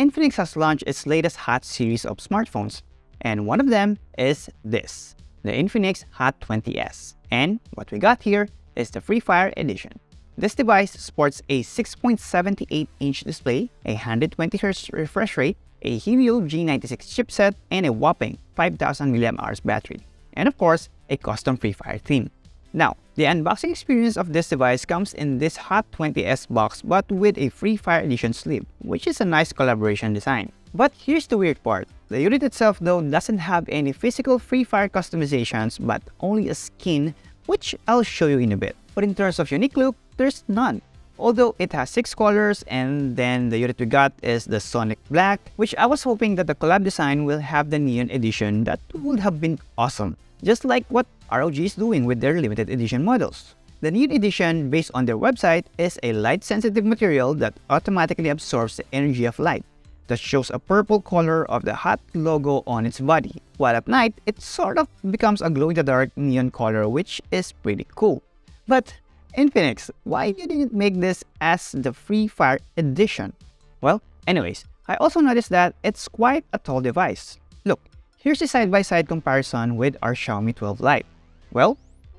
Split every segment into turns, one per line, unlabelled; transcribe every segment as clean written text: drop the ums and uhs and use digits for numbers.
Infinix has launched its latest HOT series of smartphones, and one of them is this, the Infinix HOT 20S. And what we got here is the Free Fire edition. This device sports a 6.78-inch display, a 120Hz refresh rate, a Helio G96 chipset, and a whopping 5000 mAh battery. And of course, a custom Free Fire theme. Now, the unboxing experience of this device comes in this HOT 20S box but with a Free Fire edition sleeve, which is a nice collaboration design. But here's the weird part. The unit itself though doesn't have any physical Free Fire customizations but only a skin, which I'll show you in a bit. But in terms of unique look, there's none. Although it has 6 colors, and then the unit we got is the Sonic Black, which I was hoping that the collab design will have the Neon edition. That would have been awesome. Just like what ROG is doing with their limited edition models. The Neon edition, based on their website, is a light-sensitive material that automatically absorbs the energy of light, that shows a purple color of the HOT logo on its body, while at night, it sort of becomes a glow-in-the-dark neon color, which is pretty cool. But Infinix, why didn't you make this as the Free Fire edition? Well, anyways, I also noticed that it's quite a tall device. Look, here's a side-by-side comparison with our Xiaomi 12 Lite. Well,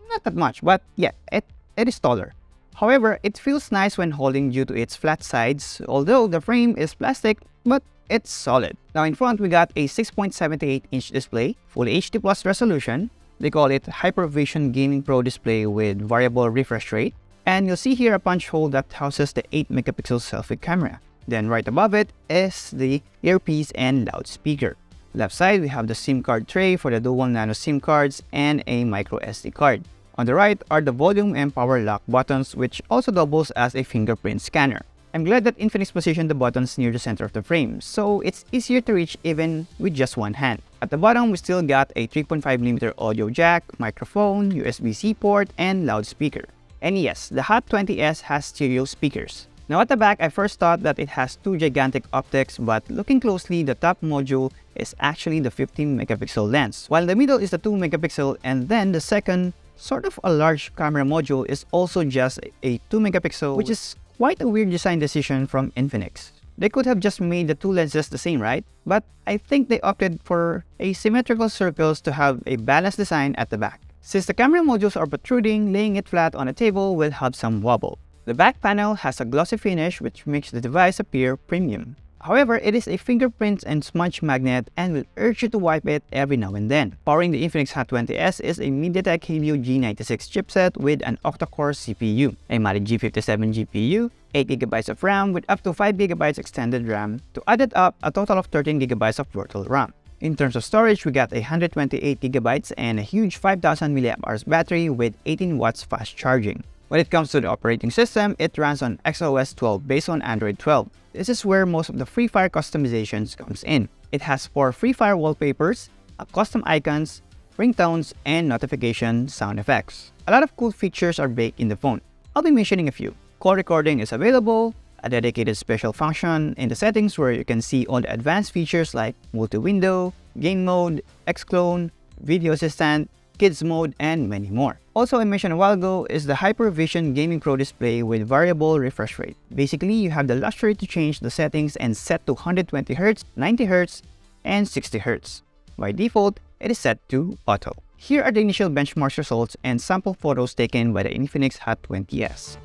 not that much, but yeah, it is taller. However, it feels nice when holding due to its flat sides, although the frame is plastic, but it's solid. Now in front, we got a 6.78-inch display, Full HD Plus resolution. They call it HyperVision Gaming Pro display with variable refresh rate. And you'll see here a punch hole that houses the 8-megapixel selfie camera. Then right above it is the earpiece and loudspeaker. Left side, we have the SIM card tray for the dual nano SIM cards and a micro SD card. On the right are the volume and power lock buttons, which also doubles as a fingerprint scanner. I'm glad that Infinix positioned the buttons near the center of the frame, so it's easier to reach even with just one hand. At the bottom, we still got a 3.5mm audio jack, microphone, USB-C port, and loudspeaker. And yes, the HOT 20S has stereo speakers. Now at the back, I first thought that it has 2 gigantic optics, but looking closely, the top module is actually the 15-megapixel lens, while the middle is the 2-megapixel, and then the second, sort of a large camera module, is also just a 2-megapixel, which is quite a weird design decision from Infinix. They could have just made the 2 lenses the same, right? But I think they opted for asymmetrical circles to have a balanced design at the back. Since the camera modules are protruding, laying it flat on a table will have some wobble. The back panel has a glossy finish which makes the device appear premium. However, it is a fingerprint and smudge magnet and will urge you to wipe it every now and then. Powering the Infinix HOT 20S is a MediaTek Helio G96 chipset with an octa-core CPU, a Mali G57 GPU, 8GB of RAM with up to 5GB extended RAM, to add it up, a total of 13GB of virtual RAM. In terms of storage, we got a 128GB and a huge 5000 mAh battery with 18 watts fast charging. When it comes to the operating system, it runs on XOS 12 based on Android 12. This is where most of the Free Fire customizations comes in. It has 4 Free Fire wallpapers, custom icons, ringtones, and notification sound effects. A lot of cool features are baked in the phone. I'll be mentioning a few. Call recording is available, a dedicated special function in the settings where you can see all the advanced features like multi-window, game mode, X-Clone, video assistant, kids mode, and many more. Also, I mentioned a while ago is the HyperVision Gaming Pro display with variable refresh rate. Basically, you have the luxury to change the settings and set to 120Hz, 90Hz, and 60Hz. By default, it is set to auto. Here are the initial benchmark results and sample photos taken by the Infinix HOT 20S.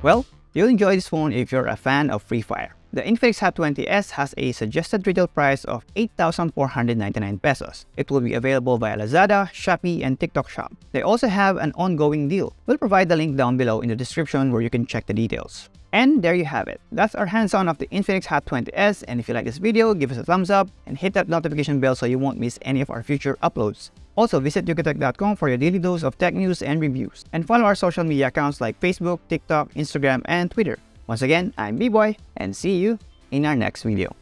Well, you'll enjoy this phone if you're a fan of Free Fire. The Infinix HOT 20S has a suggested retail price of 8,499 pesos. It will be available via Lazada, Shopee, and TikTok Shop. They also have an ongoing deal. We'll provide the link down below in the description where you can check the details. And there you have it. That's our hands-on of the Infinix HOT 20S, and if you like this video, give us a thumbs up and hit that notification bell so you won't miss any of our future uploads. Also, visit ukitech.com for your daily dose of tech news and reviews. And follow our social media accounts like Facebook, TikTok, Instagram, and Twitter. Once again, I'm B-Boy, and see you in our next video.